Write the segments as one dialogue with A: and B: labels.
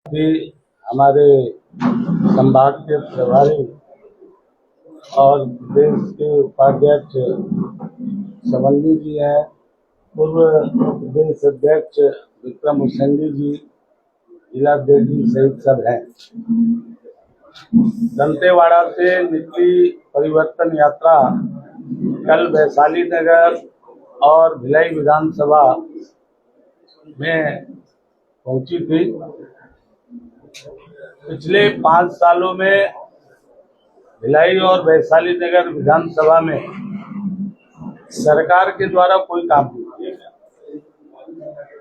A: भी हमारे संभाग के प्रभारी और देश के उपाध्यक्ष संबंधी जी हैं, पूर्व प्रदेश अध्यक्ष विक्रम उसेंडी जी, जिलाध्यक्ष जी सहित सब हैं। दंतेवाड़ा से निकली परिवर्तन यात्रा कल वैशाली नगर और भिलाई विधानसभा में पहुंची थी। पिछले 5 सालों में भिलाई और वैशाली नगर विधानसभा में सरकार के द्वारा कोई काम नहीं किया गया।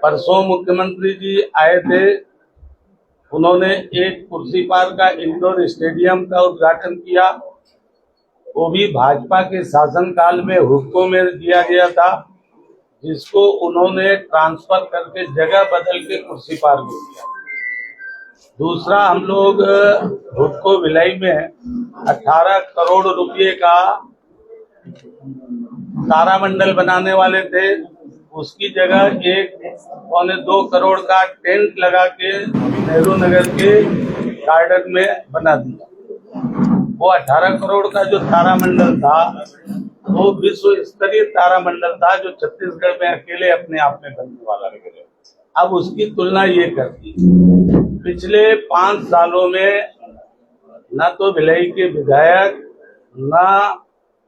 A: परसों मुख्यमंत्री जी आए थे, उन्होंने एक कुर्सी पार का इंडोर स्टेडियम का उद्घाटन किया। वो भी भाजपा के शासनकाल में हुक्कों में दिया गया था, जिसको उन्होंने ट्रांसफर करके जगह बदल के कुर्सी पार में दिया। दूसरा, हम लोग हुक्को भिलाई में 18 करोड़ रुपए का तारामंडल बनाने वाले थे, उसकी जगह 1.25 करोड़ का टेंट लगा के नेहरू नगर के गार्डन में बना दिया। वो 18 करोड़ का जो तारामंडल था वो विश्व स्तरीय तारामंडल था, जो छत्तीसगढ़ में अकेले अपने आप में बनने वाला है। अब उसकी तुलना ये करती, पिछले 5 सालों में न तो भिलाई के विधायक न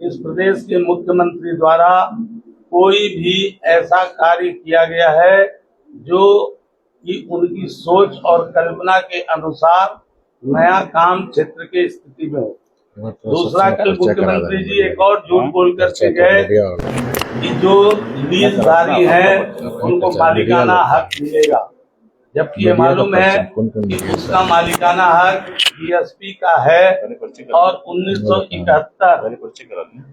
A: इस प्रदेश के मुख्यमंत्री द्वारा कोई भी ऐसा कार्य किया गया है जो कि उनकी सोच और कल्पना के अनुसार नया काम क्षेत्र के स्थिति में हो। दूसरा, कल मुख्यमंत्री जी एक और झूठ बोल करके गए कि जो लीजधारी है उनको मालिकाना हक मिलेगा, जबकि ये मालूम है कि उसका मालिकाना हक बीएसपी का है और 1971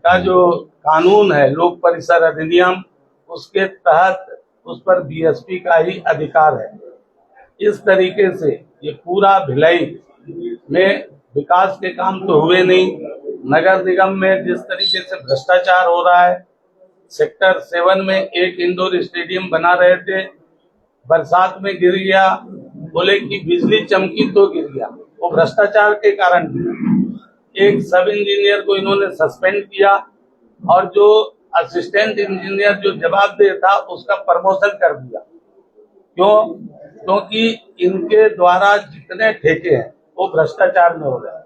A: का जो कानून है लोक परिसर अधिनियम, उसके तहत उस पर बीएसपी का ही अधिकार है। इस तरीके से ये पूरा भिलाई में विकास के काम तो हुए नहीं। नगर निगम में जिस तरीके से भ्रष्टाचार हो रहा है, सेक्टर 7 में एक इंडोर स्टेडियम बना रहे थे, बरसात में गिर गया, बोले कि बिजली चमकी तो गिर गया, वो भ्रष्टाचार के कारण गिरा। एक सब इंजीनियर को इन्होंने सस्पेंड किया और जो असिस्टेंट इंजीनियर जो जवाबदेह था उसका प्रमोशन कर दिया। क्यों? क्योंकि इनके द्वारा जितने ठेके हैं वो भ्रष्टाचार में हो रहे हैं।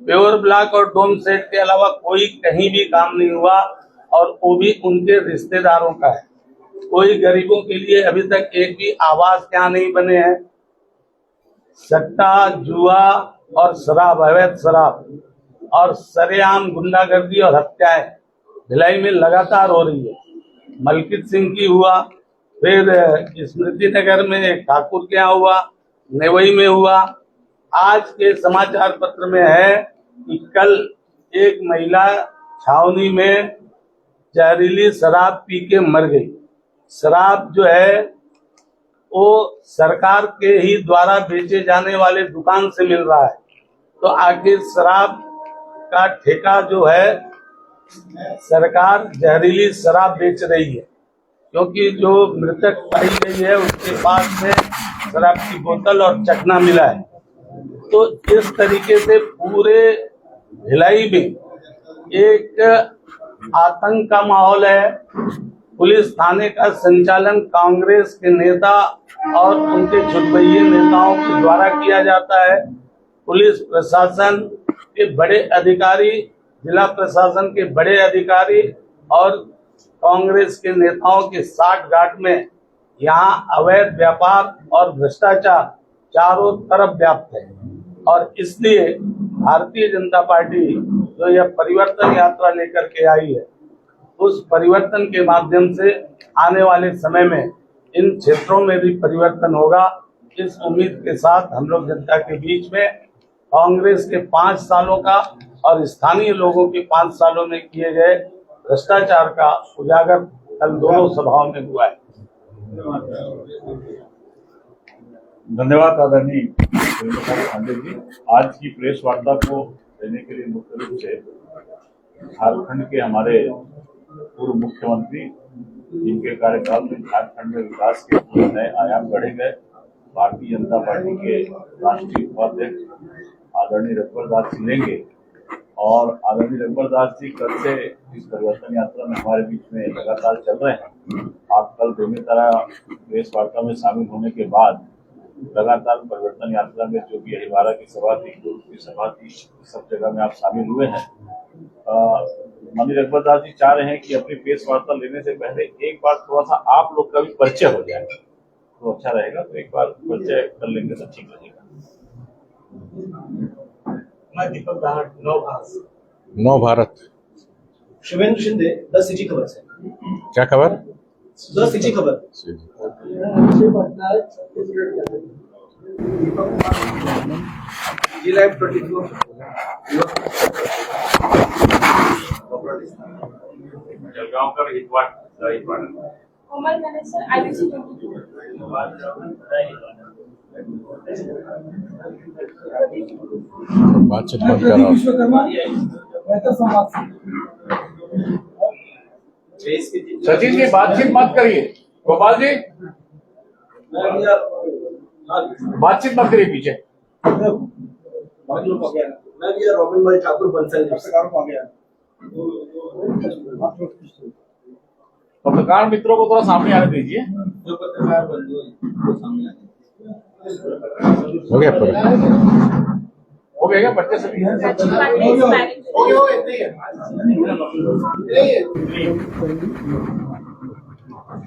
A: पेवर ब्लॉक और डोम सेट के अलावा कोई कहीं भी काम नहीं हुआ, और वो भी उनके रिश्तेदारों का है। कोई गरीबों के लिए अभी तक एक भी आवास क्या नहीं बने हैं। सट्टा, जुआ और शराब, अवैध शराब और सरेआम गुंडागर्दी और हत्याएं भिलाई में लगातार हो रही है। मलकित सिंह की हुआ, फिर स्मृति नगर में एक ठाकुर के यहाँ हुआ, नेवई में हुआ। आज के समाचार पत्र में है कि कल एक महिला छावनी में जहरीली शराब पी के मर गई। शराब जो है वो सरकार के ही द्वारा बेचे जाने वाले दुकान से मिल रहा है, तो आखिर शराब का ठेका जो है सरकार जहरीली शराब बेच रही है, क्योंकि जो मृतक पाई गई है उसके पास में शराब की बोतल और चखना मिला है। तो इस तरीके से पूरे भिलाई में एक आतंक का माहौल है। पुलिस थाने का संचालन कांग्रेस के नेता और उनके छुटभइये नेताओं के द्वारा किया जाता है। पुलिस प्रशासन के बड़े अधिकारी, जिला प्रशासन के बड़े अधिकारी और कांग्रेस के नेताओं के साठगांठ में यहाँ अवैध व्यापार और भ्रष्टाचार चारों तरफ व्याप्त है। और इसलिए भारतीय जनता पार्टी जो यह परिवर्तन यात्रा लेकर के आई है, उस परिवर्तन के माध्यम से आने वाले समय में इन क्षेत्रों में भी परिवर्तन होगा। इस उम्मीद के साथ हम लोग जनता के बीच में कांग्रेस के 5 सालों का और स्थानीय लोगों के 5 सालों में किए गए भ्रष्टाचार का उजागर कल दोनों सभाओं में हुआ है।
B: धन्यवाद आदरणीय पांडे जी। आज की प्रेस वार्ता को देने के लिए मुख्य रूप से झारखंड के हमारे पूर्व मुख्यमंत्री, जिनके कार्यकाल में झारखंड में विकास के नए आयाम गढ़े गए भारतीय जनता पार्टी के राष्ट्रीय उपाध्यक्ष आदरणीय रघुवर दास जी लेंगे। और आदरणीय रघुवर दास जी कल से इस परिवर्तन यात्रा में हमारे बीच में लगातार चल रहे हैं। आप कल बेमेतरा प्रेस वार्ता में शामिल होने के बाद लगातार परिवर्तन यात्रा में जो भी अहिवारा की सभा थी, की सभा थी, सब जगह में आप शामिल हुए हैं। माननीय रघुवर दास जी चाह रहे हैं कि अपनी प्रेस वार्ता लेने से पहले एक बार थोड़ा सा आप लोग का भी परिचय हो जाए तो अच्छा रहेगा। तो एक बार परिचय कर लेंगे तो ठीक रहेगा।
C: मैं दीपक दाहट,
D: नव भारत।
C: शिवेंद्र शिंदे, 10 सिटी खबर से।
D: क्या खबर?
C: 10 सिटी खबर। जी लाइव 24
B: जलगांव का हितवाड़
E: कोमल मैनेजर IBC 22
D: बातचीत मत करो।
C: विश्वकर्मा बेहतर संवाद
B: सचिन जी बातचीत मत करिए। गोपाल जी बातचीत मत करिए पीछे।
C: मैं भी रॉबिन भाई ठाकुर बंसल पत्रकारों आ गया।
B: पत्रकार मित्रों को थोड़ा सामने आने दीजिए।
C: जो पत्रकार बंधु हैं वो सामने आए।
D: हो गया पर
B: हो गया क्या बच्चे सभी?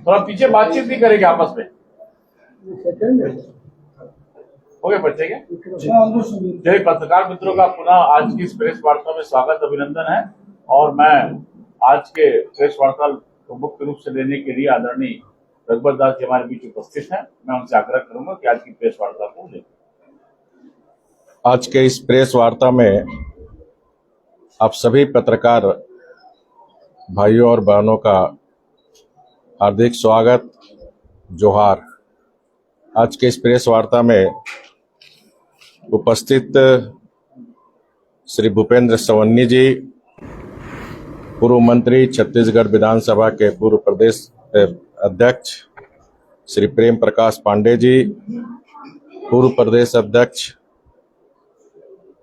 B: थोड़ा पीछे बातचीत भी करेंगे आपस में। हो गए बच्चे क्या? जय पत्रकार मित्रों का पुनः आज की इस प्रेस वार्ता में स्वागत अभिनंदन है। और मैं आज के प्रेस वार्ता को मुख्य रूप से लेने के लिए आदरणीय रघुवर दास जी हमारे बीच उपस्थित हैं। मैं उनसे आग्रह करूंगा कि आज की प्रेस वार्ता को लें।
D: आज के इस प्रेस वार्ता में आप सभी पत्रकार भाइयों और बहनों का हार्दिक स्वागत, जोहार। आज के इस प्रेस वार्ता में उपस्थित श्री भूपेंद्र सवन्नी जी, पूर्व मंत्री, छत्तीसगढ़ विधानसभा के पूर्व प्रदेश अध्यक्ष श्री प्रेम प्रकाश पांडे जी, पूर्व प्रदेश अध्यक्ष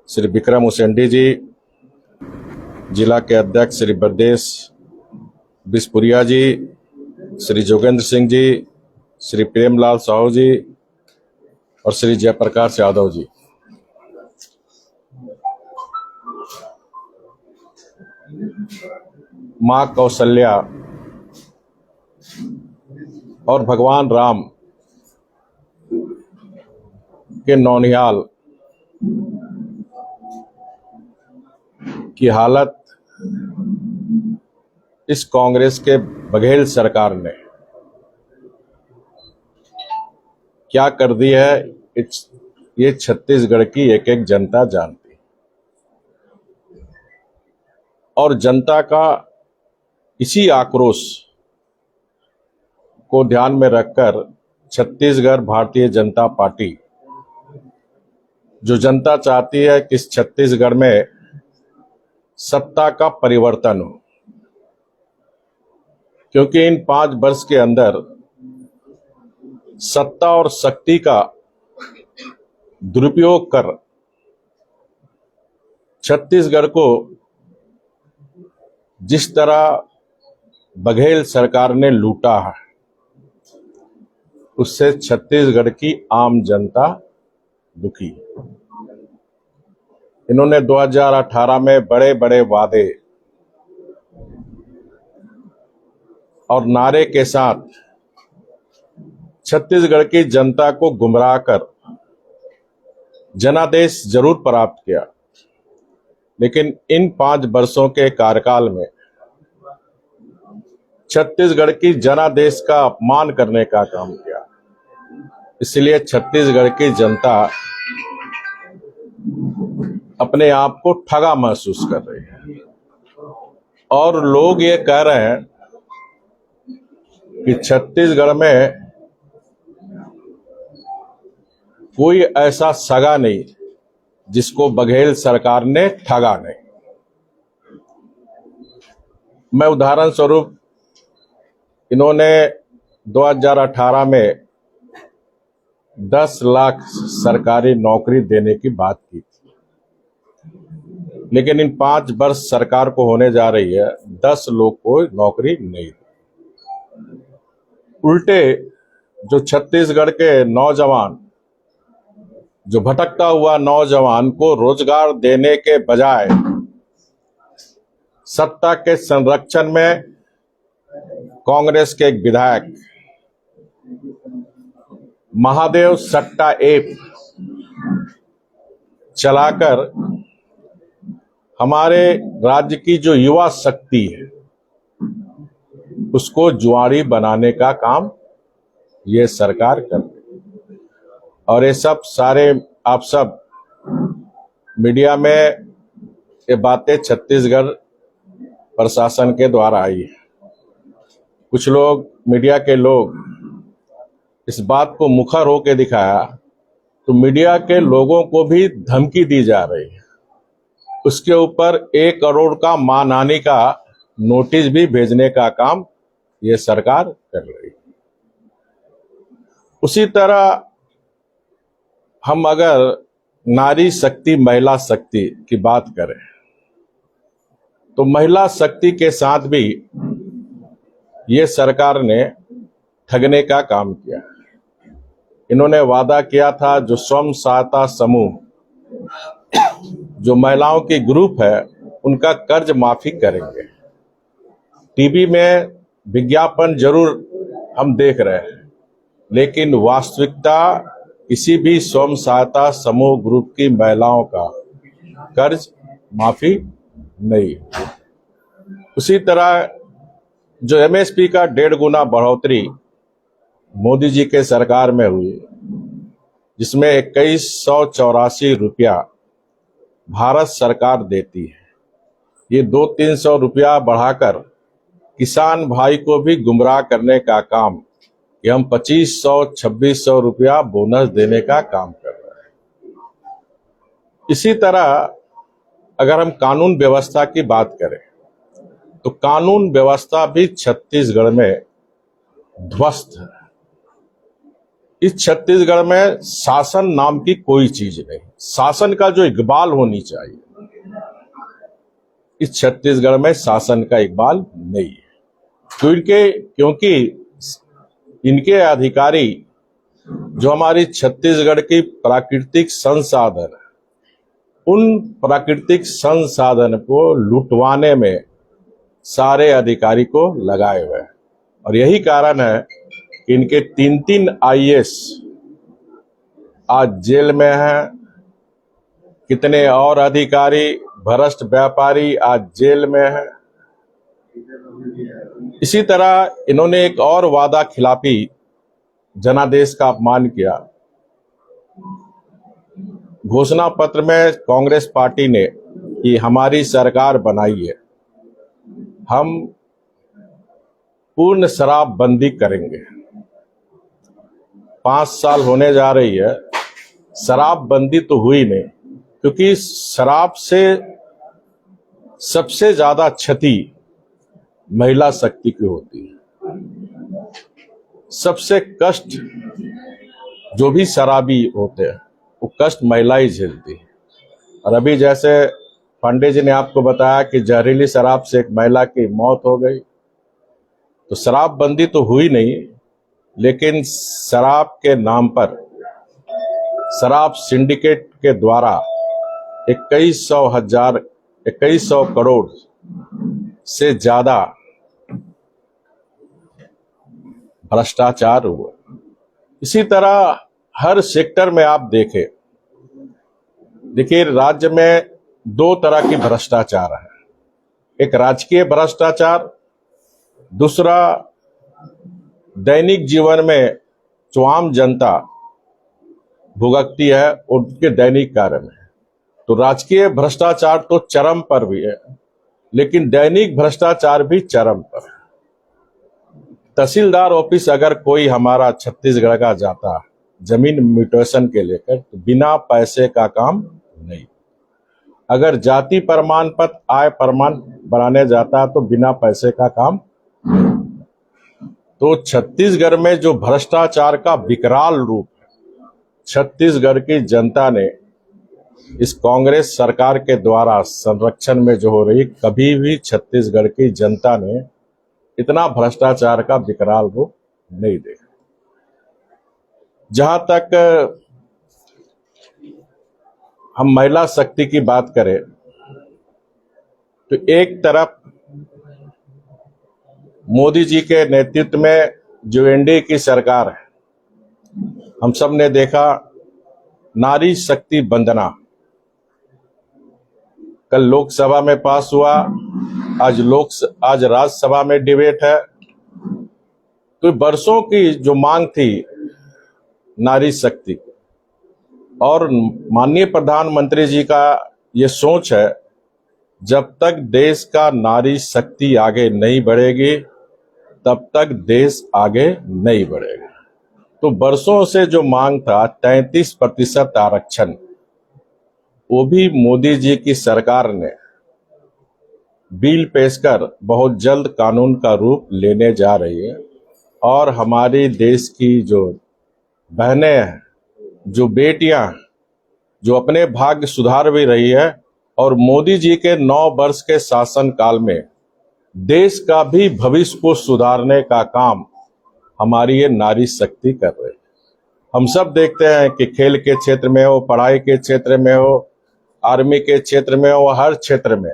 D: श्री विक्रम उसेंडी जी, जिला के अध्यक्ष श्री ब्रजेश बिस्पुरिया जी, श्री जोगेंद्र सिंह जी, श्री प्रेमलाल साहू जी और श्री जयप्रकाश यादव जी। मां कौशल्या और भगवान राम के नौनिहाल की हालत इस कांग्रेस के बघेल सरकार ने क्या कर दी है, ये छत्तीसगढ़ की एक एक जनता जानती है। और जनता का इसी आक्रोश को ध्यान में रखकर छत्तीसगढ़ भारतीय जनता पार्टी, जो जनता चाहती है कि इस छत्तीसगढ़ में सत्ता का परिवर्तन हो, क्योंकि इन 5 वर्ष के अंदर सत्ता और शक्ति का दुरुपयोग कर छत्तीसगढ़ को जिस तरह बघेल सरकार ने लूटा है, उससे छत्तीसगढ़ की आम जनता दुखी है। इन्होंने 2018 में बड़े बड़े वादे और नारे के साथ छत्तीसगढ़ की जनता को गुमराह कर जनादेश जरूर प्राप्त किया, लेकिन इन 5 वर्षों के कार्यकाल में छत्तीसगढ़ की जनादेश का अपमान करने का काम किया। इसलिए छत्तीसगढ़ की जनता अपने आप को ठगा महसूस कर रही है। और लोग ये कह रहे हैं कि छत्तीसगढ़ में कोई ऐसा सगा नहीं जिसको बघेल सरकार ने ठगा नहीं। मैं उदाहरण स्वरूप, इन्होंने 2018 में 10 लाख सरकारी नौकरी देने की बात की थी, लेकिन इन 5 वर्ष सरकार को होने जा रही है 10 लोग को नौकरी नहीं दी। उल्टे जो छत्तीसगढ़ के नौजवान, जो भटकता हुआ नौजवान को रोजगार देने के बजाय सत्ता के संरक्षण में कांग्रेस के एक विधायक महादेव सट्टा ऐप चलाकर हमारे राज्य की जो युवा शक्ति है उसको जुआरी बनाने का काम ये सरकार कर रही है। और ये सब सारे आप सब मीडिया में ये बातें छत्तीसगढ़ प्रशासन के द्वारा आई है। कुछ लोग, मीडिया के लोग इस बात को मुखर होकर दिखाया तो मीडिया के लोगों को भी धमकी दी जा रही है। उसके ऊपर 1 करोड़ का मानहानि का नोटिस भी भेजने का काम ये सरकार कर रही है। उसी तरह हम अगर नारी शक्ति, महिला शक्ति की बात करें तो महिला शक्ति के साथ भी ये सरकार ने ठगने का काम किया। इन्होंने वादा किया था जो स्वयं सहायता समूह, जो महिलाओं की ग्रुप है, उनका कर्ज माफी करेंगे। टीवी में विज्ञापन जरूर हम देख रहे हैं, लेकिन वास्तविकता किसी भी स्वयं सहायता समूह ग्रुप की महिलाओं का कर्ज माफी नहीं। उसी तरह जो एमएसपी का 1.5 गुना बढ़ोतरी मोदी जी के सरकार में हुई, जिसमें 2184 रुपया भारत सरकार देती है, ये 200-300 रुपया बढ़ाकर किसान भाई को भी गुमराह करने का काम कि हम 2500-2600 रुपया बोनस देने का काम कर रहे हैं। इसी तरह अगर हम कानून व्यवस्था की बात करें तो कानून व्यवस्था भी छत्तीसगढ़ में ध्वस्त है। इस छत्तीसगढ़ में शासन नाम की कोई चीज नहीं। शासन का जो इकबाल होनी चाहिए, इस छत्तीसगढ़ में शासन का इकबाल नहीं है। क्योंकि इनके अधिकारी जो हमारी छत्तीसगढ़ की प्राकृतिक संसाधन, उन प्राकृतिक संसाधन को लुटवाने में सारे अधिकारी को लगाए हुए हैं। और यही कारण है कि इनके 3 आईएएस आज जेल में हैं। कितने और अधिकारी, भ्रष्ट व्यापारी आज जेल में हैं। इसी तरह इन्होंने एक और वादा खिलाफी जनादेश का अपमान किया। घोषणा पत्र में कांग्रेस पार्टी ने कि हमारी सरकार बनाई है, हम पूर्ण शराबबंदी करेंगे। 5 साल होने जा रही है, शराबबंदी तो हुई नहीं, क्योंकि शराब से सबसे ज्यादा क्षति महिला शक्ति की होती है। सबसे कष्ट जो भी शराबी होते हैं वो कष्ट महिला ही झेलती है। और अभी जैसे पांडे जी ने आपको बताया कि जहरीली शराब से एक महिला की मौत हो गई, तो शराबबंदी तो हुई नहीं, लेकिन शराब के नाम पर शराब सिंडिकेट के द्वारा 2100 करोड़ से ज्यादा भ्रष्टाचार हुआ। इसी तरह हर सेक्टर में आप देखिए राज्य में 2 तरह की भ्रष्टाचार है। एक राजकीय भ्रष्टाचार, दूसरा दैनिक जीवन में जो आम जनता भुगतती है उनके दैनिक कार्य में। तो राजकीय भ्रष्टाचार तो चरम पर भी है, लेकिन दैनिक भ्रष्टाचार भी चरम पर है। तहसीलदार ऑफिस अगर कोई हमारा छत्तीसगढ़ का जाता जमीन म्यूटेशन के लेकर, तो बिना पैसे का काम नहीं। अगर जाति प्रमाण पत्र, आय प्रमाण बनाने जाता तो बिना पैसे का काम नहीं। तो छत्तीसगढ़ में जो भ्रष्टाचार का विकराल रूप है, छत्तीसगढ़ की जनता ने इस कांग्रेस सरकार के द्वारा संरक्षण में जो हो रही, कभी भी छत्तीसगढ़ की जनता ने इतना भ्रष्टाचार का विकराल रूप नहीं देखा। जहां तक हम महिला शक्ति की बात करें तो एक तरफ मोदी जी के नेतृत्व में जो एनडीए की सरकार है, हम सब ने देखा नारी शक्ति वंदना कल लोकसभा में पास हुआ, आज राज्यसभा में डिबेट है। तो वर्षों की जो मांग थी नारी शक्ति की, और माननीय प्रधानमंत्री जी का ये सोच है, जब तक देश का नारी शक्ति आगे नहीं बढ़ेगी तब तक देश आगे नहीं बढ़ेगा। तो वर्षों से जो मांग था 33% आरक्षण, वो भी मोदी जी की सरकार ने बिल पेश कर बहुत जल्द कानून का रूप लेने जा रही है। और हमारी देश की जो बहनें हैं, जो बेटियां, जो अपने भाग्य सुधार भी रही है, और मोदी जी के 9 वर्ष के शासन काल में देश का भी भविष्य को सुधारने का काम हमारी ये नारी शक्ति कर रही है। हम सब देखते हैं कि खेल के क्षेत्र में हो, पढ़ाई के क्षेत्र में हो, आर्मी के क्षेत्र में हो, हर क्षेत्र में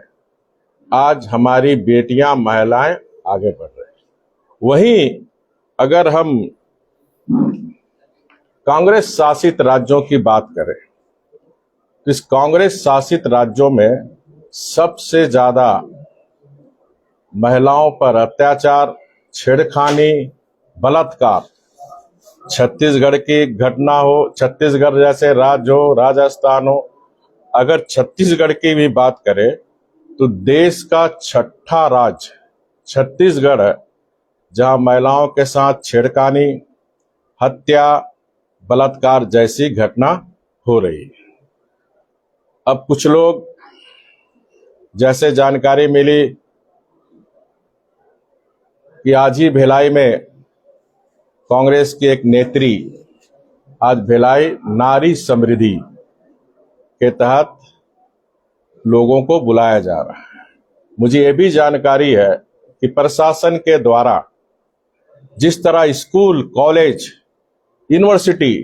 D: आज हमारी बेटियां, महिलाएं आगे बढ़ रही हैं। वहीं अगर हम कांग्रेस शासित राज्यों की बात करें तो इस कांग्रेस शासित राज्यों में सबसे ज्यादा महिलाओं पर अत्याचार, छेड़खानी, बलात्कार, छत्तीसगढ़ की घटना हो, छत्तीसगढ़ जैसे राज्य हो, राजस्थान हो, अगर छत्तीसगढ़ की भी बात करें तो देश का 6ठा राज्य छत्तीसगढ़ है जहां महिलाओं के साथ छेड़खानी, हत्या, बलात्कार जैसी घटना हो रही है। अब कुछ लोग, जैसे जानकारी मिली कि आज ही भिलाई में कांग्रेस की एक नेत्री, आज भिलाई नारी समृद्धि के तहत लोगों को बुलाया जा रहा है। मुझे ये भी जानकारी है कि प्रशासन के द्वारा जिस तरह स्कूल, कॉलेज, यूनिवर्सिटी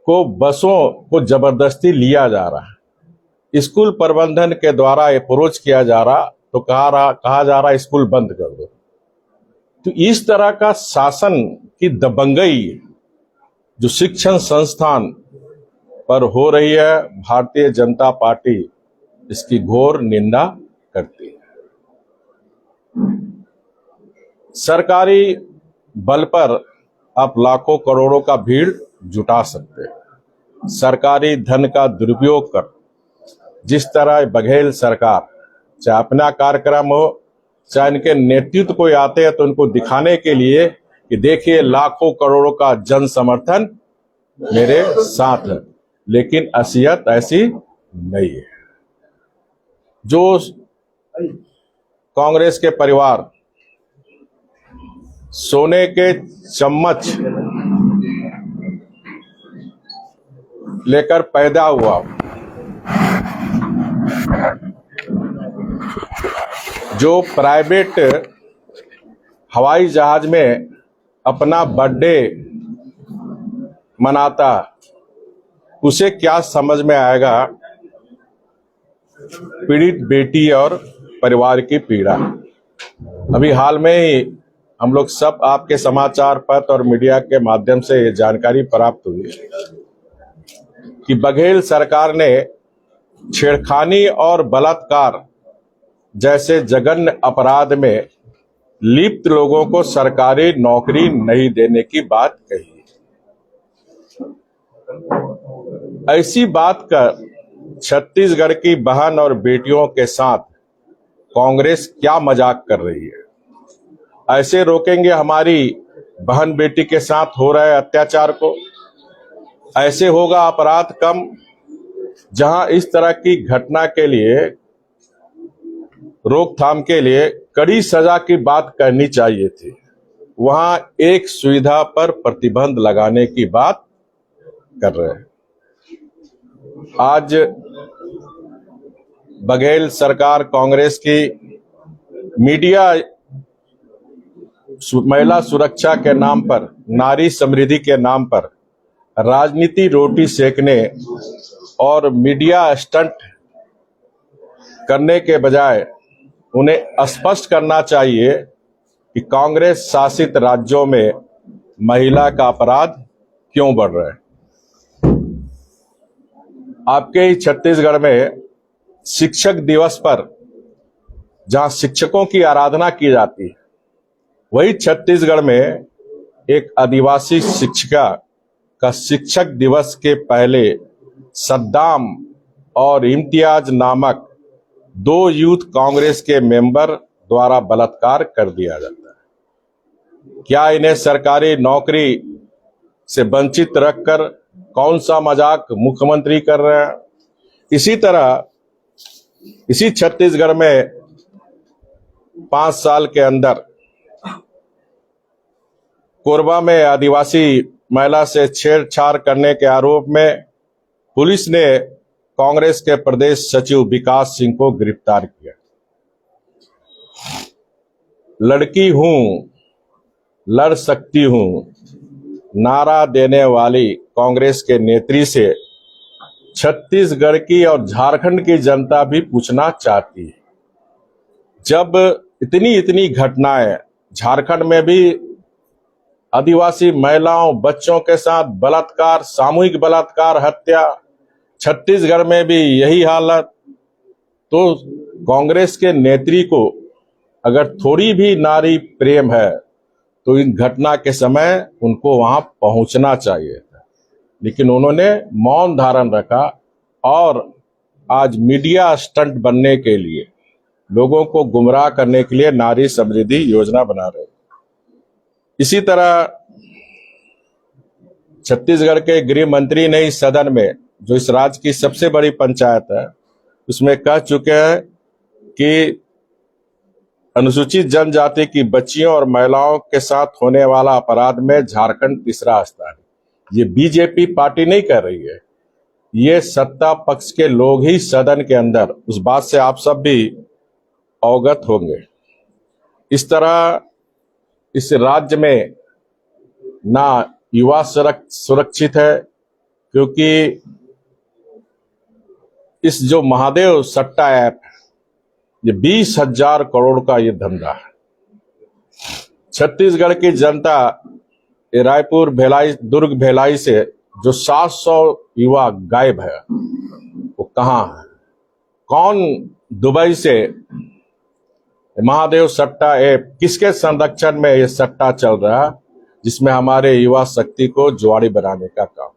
D: को बसों को जबरदस्ती लिया जा रहा है, स्कूल प्रबंधन के द्वारा अप्रोच किया जा रहा, तो कहा जा रहा स्कूल बंद कर दो। तो इस तरह का शासन की दबंगई जो शिक्षण संस्थान पर हो रही है, भारतीय जनता पार्टी इसकी घोर निंदा करती है। सरकारी बल पर आप लाखों करोड़ों का भीड़ जुटा सकते हैं। सरकारी धन का दुरुपयोग कर जिस तरह बघेल सरकार, चाहे अपना कार्यक्रम हो, चाहे इनके नेतृत्व कोई आते हैं तो उनको दिखाने के लिए कि देखिए लाखों करोड़ों का जन समर्थन मेरे साथ है, लेकिन असलियत ऐसी नहीं है। जो कांग्रेस के परिवार सोने के चम्मच लेकर पैदा हुआ, जो प्राइवेट हवाई जहाज में अपना बर्थडे मनाता, उसे क्या समझ में आएगा पीड़ित बेटी और परिवार की पीड़ा। अभी हाल में ही हम लोग सब आपके समाचार पत्र और मीडिया के माध्यम से ये जानकारी प्राप्त हुई कि बघेल सरकार ने छेड़खानी और बलात्कार जैसे जघन्य अपराध में लिप्त लोगों को सरकारी नौकरी नहीं देने की बात कही। ऐसी बात कर छत्तीसगढ़ की बहन और बेटियों के साथ कांग्रेस क्या मजाक कर रही है? ऐसे रोकेंगे हमारी बहन बेटी के साथ हो रहे अत्याचार को? ऐसे होगा अपराध कम? जहां इस तरह की घटना के लिए रोकथाम के लिए कड़ी सजा की बात करनी चाहिए थी, वहां एक सुविधा पर प्रतिबंध लगाने की बात कर रहे हैं। आज बघेल सरकार कांग्रेस की मीडिया महिला सुरक्षा के नाम पर, नारी समृद्धि के नाम पर राजनीति रोटी सेकने और मीडिया स्टंट करने के बजाय उन्हें स्पष्ट करना चाहिए कि कांग्रेस शासित राज्यों में महिला का अपराध क्यों बढ़ रहा है। आपके ही छत्तीसगढ़ में शिक्षक दिवस पर जहां शिक्षकों की आराधना की जाती है, वही छत्तीसगढ़ में एक आदिवासी शिक्षिका का शिक्षक दिवस के पहले सद्दाम और इम्तियाज नामक 2 यूथ कांग्रेस के मेंबर द्वारा बलात्कार कर दिया जाता है। क्या इन्हें सरकारी नौकरी से वंचित रखकर कौन सा मजाक मुख्यमंत्री कर रहे हैं? इसी तरह इसी छत्तीसगढ़ में 5 साल के अंदर कोरबा में आदिवासी महिला से छेड़छाड़ करने के आरोप में पुलिस ने कांग्रेस के प्रदेश सचिव विकास सिंह को गिरफ्तार किया। लड़की हूं, लड़ सकती हूं नारा देने वाली कांग्रेस के नेत्री से छत्तीसगढ़ की और झारखंड की जनता भी पूछना चाहती है। जब इतनी घटनाएं झारखंड में भी आदिवासी महिलाओं बच्चों के साथ बलात्कार, सामूहिक बलात्कार, हत्या, छत्तीसगढ़ में भी यही हालत, तो कांग्रेस के नेत्री को अगर थोड़ी भी नारी प्रेम है तो इन घटना के समय उनको वहां पहुंचना चाहिए था, लेकिन उन्होंने मौन धारण रखा और आज मीडिया स्टंट बनने के लिए, लोगों को गुमराह करने के लिए नारी समृद्धि योजना बना रहे। इसी तरह छत्तीसगढ़ के गृह मंत्री ने इस सदन में, जो इस राज्य की सबसे बड़ी पंचायत है, उसमें कह चुके हैं कि अनुसूचित जनजाति की बच्चियों और महिलाओं के साथ होने वाला अपराध में झारखंड तीसरा स्थान है। ये बीजेपी पार्टी नहीं कर रही है, ये सत्ता पक्ष के लोग ही सदन के अंदर, उस बात से आप सब भी अवगत होंगे। इस तरह इस राज्य में ना युवा सुरक्षित है, क्योंकि इस जो महादेव सट्टा ऐप, ये 20,000 करोड़ का ये धंधा है। छत्तीसगढ़ की जनता ये रायपुर, भिलाई, दुर्ग, भिलाई से जो 700 युवा गायब है, वो कहाँ है? कौन दुबई से महादेव सट्टा ऐप, किसके संरक्षण में ये सट्टा चल रहा है, जिसमें हमारे युवा शक्ति को जुआड़ी बनाने का काम।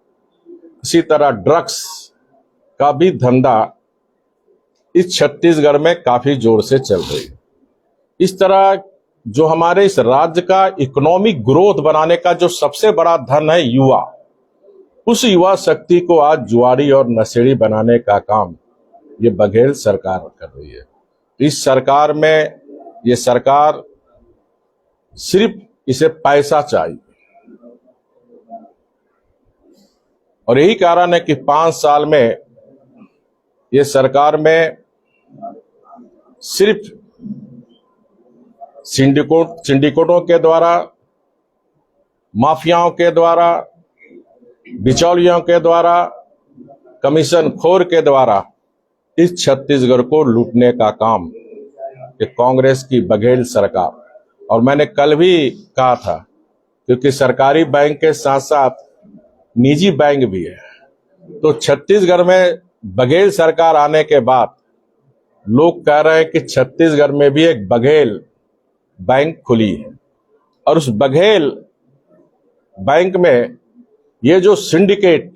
D: इसी तरह ड्रग्स का भी धंधा इस छत्तीसगढ़ में काफी जोर से चल रही है। इस तरह जो हमारे इस राज्य का इकोनॉमिक ग्रोथ बनाने का जो सबसे बड़ा धन है युवा, उस युवा शक्ति को आज जुआरी और नशेड़ी बनाने का काम ये बघेल सरकार कर रही है। इस सरकार में ये सरकार सिर्फ इसे पैसा चाहिए, और यही कारण है कि 5 साल में ये सरकार में सिर्फ सिंडिकेटों के द्वारा, माफियाओं के द्वारा, बिचौलियों के द्वारा, कमीशन खोर के द्वारा इस छत्तीसगढ़ को लूटने का काम ये कांग्रेस की बघेल सरकार। और मैंने कल भी कहा था, क्योंकि सरकारी बैंक के साथ साथ निजी बैंक भी है, तो छत्तीसगढ़ में बघेल सरकार आने के बाद लोग कह रहे हैं कि छत्तीसगढ़ में भी एक बघेल बैंक खुली है, और उस बघेल बैंक में ये जो सिंडिकेट,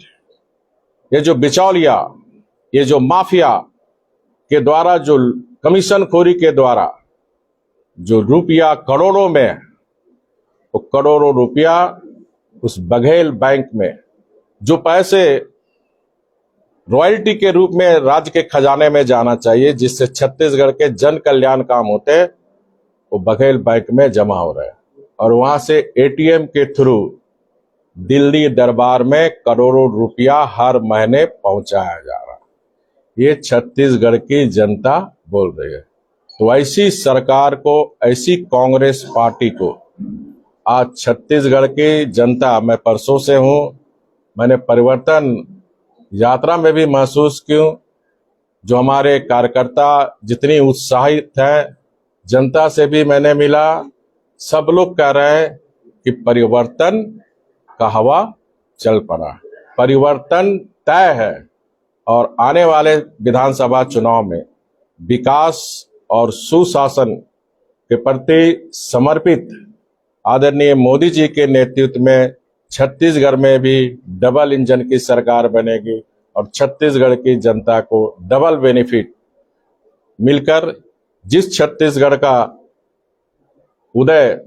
D: ये जो बिचौलिया, ये जो माफिया के द्वारा, जो कमीशन खोरी के द्वारा जो रुपया करोड़ों में, वो करोड़ों रुपया उस बघेल बैंक में, जो पैसे रॉयल्टी के रूप में राज्य के खजाने में जाना चाहिए, जिससे छत्तीसगढ़ के जन कल्याण काम होते हैं, वो बघेल बैंक में जमा हो रहे हैं। और वहां से एटीएम के थ्रू दिल्ली दरबार में करोड़ों रुपया हर महीने पहुंचाया जा रहा है। ये छत्तीसगढ़ की जनता बोल रही है। तो ऐसी सरकार को, ऐसी कांग्रेस पार्टी को आज छत्तीसगढ़ की जनता, मैं परसों से हूं, मैंने परिवर्तन यात्रा में भी महसूस किया। जो हमारे कार्यकर्ता जितनी उत्साहित हैं, जनता से भी मैंने मिला, सब लोग कह रहे हैं कि परिवर्तन का हवा चल पड़ा, परिवर्तन तय है। और आने वाले विधानसभा चुनाव में विकास और सुशासन के प्रति समर्पित आदरणीय मोदी जी के नेतृत्व में छत्तीसगढ़ में भी डबल इंजन की सरकार बनेगी और छत्तीसगढ़ की जनता को डबल बेनिफिट मिलकर जिस छत्तीसगढ़ का उदय,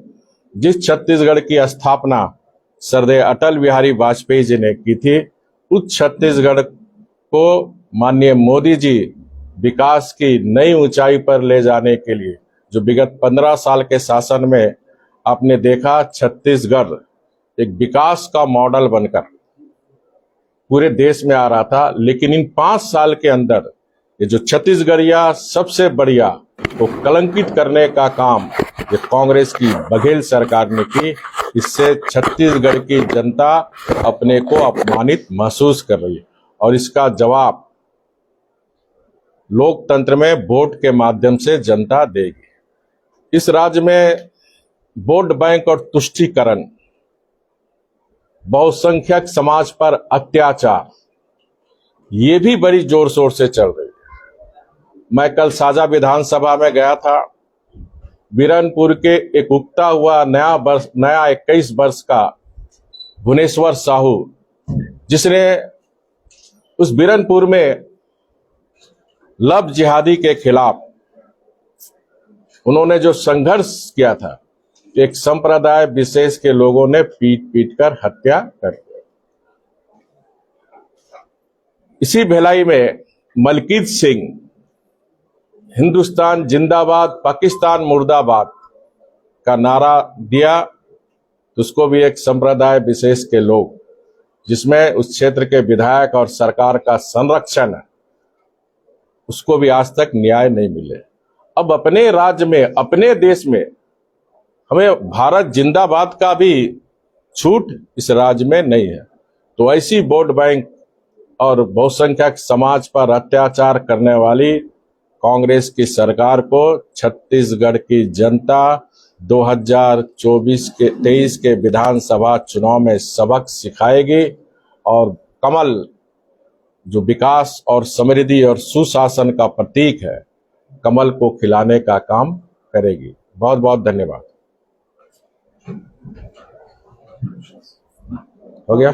D: जिस छत्तीसगढ़ की स्थापना सरदेय अटल बिहारी वाजपेयी जी ने की थी, उस छत्तीसगढ़ को माननीय मोदी जी विकास की नई ऊंचाई पर ले जाने के लिए, जो विगत 15 साल के शासन में आपने देखा छत्तीसगढ़ एक विकास का मॉडल बनकर पूरे देश में आ रहा था, लेकिन इन 5 साल के अंदर ये जो छत्तीसगढ़िया सबसे बढ़िया को कलंकित करने का काम ये कांग्रेस की बघेल सरकार ने की। इससे छत्तीसगढ़ की जनता अपने को अपमानित महसूस कर रही है और इसका जवाब लोकतंत्र में वोट के माध्यम से जनता देगी। इस राज्य में वोट बैंक और तुष्टीकरण, बहुसंख्यक समाज पर अत्याचार, ये भी बड़ी जोर शोर से चल रही है। मैं कल साजा विधानसभा में गया था। बीरनपुर के एक उगता हुआ नया 21 वर्ष का भुवनेश्वर साहू, जिसने उस बीरनपुर में लव जिहादी के खिलाफ उन्होंने जो संघर्ष किया था, एक संप्रदाय विशेष के लोगों ने पीट कर हत्या कर दी। इसी भिलाई में मलकीत सिंह हिंदुस्तान जिंदाबाद पाकिस्तान मुर्दाबाद का नारा दिया, तो उसको भी एक संप्रदाय विशेष के लोग, जिसमें उस क्षेत्र के विधायक और सरकार का संरक्षण है, उसको भी आज तक न्याय नहीं मिले। अब अपने राज्य में, अपने देश में हमें भारत जिंदाबाद का भी छूट इस राज्य में नहीं है। तो ऐसी वोट बैंक और बहुसंख्यक समाज पर अत्याचार करने वाली कांग्रेस की सरकार को छत्तीसगढ़ की जनता 2023 के विधानसभा चुनाव में सबक सिखाएगी और कमल, जो विकास और समृद्धि और सुशासन का प्रतीक है, कमल को खिलाने का काम करेगी। बहुत बहुत धन्यवाद। हो गया।